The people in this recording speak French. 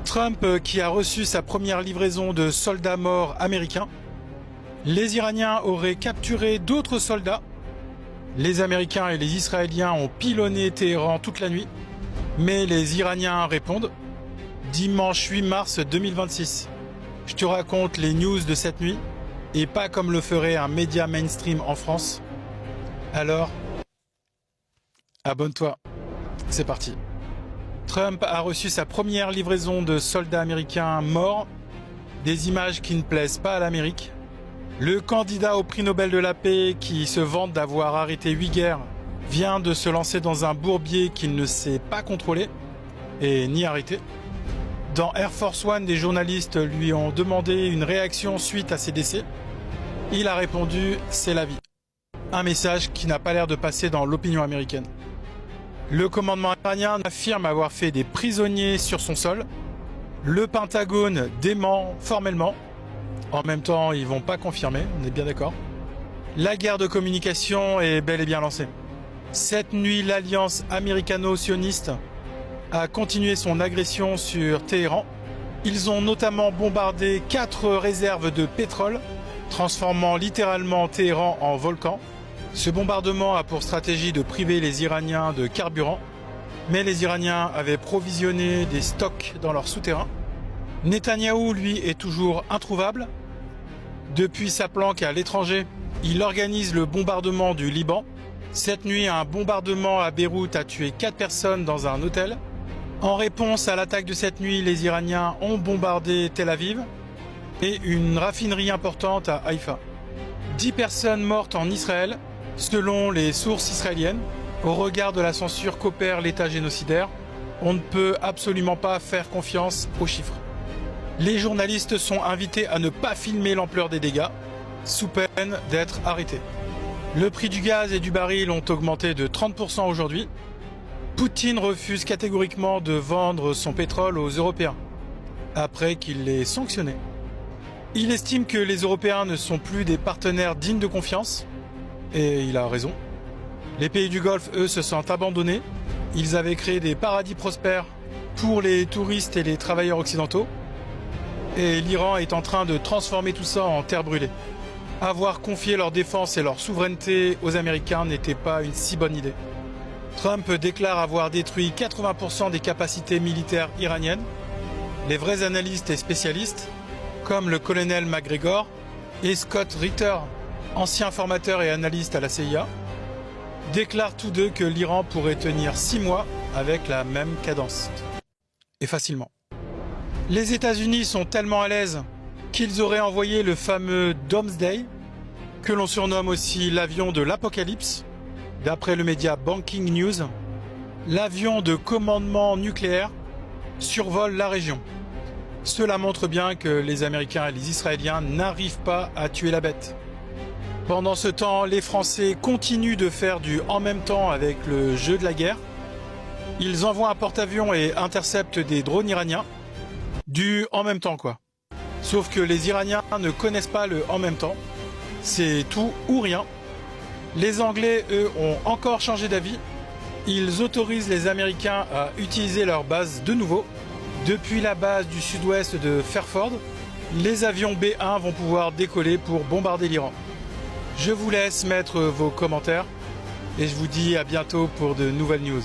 Trump qui a reçu sa première livraison de soldats morts américains. Les Iraniens auraient capturé d'autres soldats. Les Américains et les Israéliens ont pilonné Téhéran toute la nuit. Mais les Iraniens répondent. Dimanche 8 mars 2026. Je te raconte les news de cette nuit, et pas comme le ferait un média mainstream en France. Alors, abonne-toi. C'est parti. Trump a reçu sa première livraison de soldats américains morts. Des images qui ne plaisent pas à l'Amérique. Le candidat au prix Nobel de la paix, qui se vante d'avoir arrêté 8 guerres, vient de se lancer dans un bourbier qu'il ne sait pas contrôler et ni arrêter. Dans Air Force One, des journalistes lui ont demandé une réaction suite à ses décès. Il a répondu « c'est la vie ». Un message qui n'a pas l'air de passer dans l'opinion américaine. Le commandement iranien affirme avoir fait des prisonniers sur son sol. Le Pentagone dément formellement. En même temps, ils vont pas confirmer, on est bien d'accord. La guerre de communication est bel et bien lancée. Cette nuit, l'alliance américano-sioniste a continué son agression sur Téhéran. Ils ont notamment bombardé 4 réserves de pétrole, transformant littéralement Téhéran en volcan. Ce bombardement a pour stratégie de priver les Iraniens de carburant, mais les Iraniens avaient provisionné des stocks dans leur souterrain. Netanyahou, lui, est toujours introuvable. Depuis sa planque à l'étranger, il organise le bombardement du Liban. Cette nuit, un bombardement à Beyrouth a tué 4 personnes dans un hôtel. En réponse à l'attaque de cette nuit, les Iraniens ont bombardé Tel Aviv et une raffinerie importante à Haïfa. 10 personnes mortes en Israël, selon les sources israéliennes. Au regard de la censure qu'opère l'État génocidaire, on ne peut absolument pas faire confiance aux chiffres. Les journalistes sont invités à ne pas filmer l'ampleur des dégâts, sous peine d'être arrêtés. Le prix du gaz et du baril ont augmenté de 30% aujourd'hui. Poutine refuse catégoriquement de vendre son pétrole aux Européens, après qu'il l'ait sanctionné. Il estime que les Européens ne sont plus des partenaires dignes de confiance, et il a raison. Les pays du Golfe, eux, se sentent abandonnés. Ils avaient créé des paradis prospères pour les touristes et les travailleurs occidentaux. Et l'Iran est en train de transformer tout ça en terre brûlée. Avoir confié leur défense et leur souveraineté aux Américains n'était pas une si bonne idée. Trump déclare avoir détruit 80% des capacités militaires iraniennes. Les vrais analystes et spécialistes, comme le colonel McGregor et Scott Ritter, ancien formateur et analyste à la CIA, déclarent tous deux que l'Iran pourrait tenir 6 mois avec la même cadence. Et facilement. Les États-Unis sont tellement à l'aise qu'ils auraient envoyé le fameux Doomsday, que l'on surnomme aussi l'avion de l'apocalypse, d'après le média Banking News. L'avion de commandement nucléaire survole la région. Cela montre bien que les Américains et les Israéliens n'arrivent pas à tuer la bête. Pendant ce temps, les Français continuent de faire du en même temps avec le jeu de la guerre. Ils envoient un porte-avions et interceptent des drones iraniens. Du en même temps quoi. Sauf que les Iraniens ne connaissent pas le en même temps. C'est tout ou rien. Les Anglais, eux, ont encore changé d'avis. Ils autorisent les Américains à utiliser leur base de nouveau. Depuis la base du sud-ouest de Fairford, les avions B-1 vont pouvoir décoller pour bombarder l'Iran. Je vous laisse mettre vos commentaires et je vous dis à bientôt pour de nouvelles news.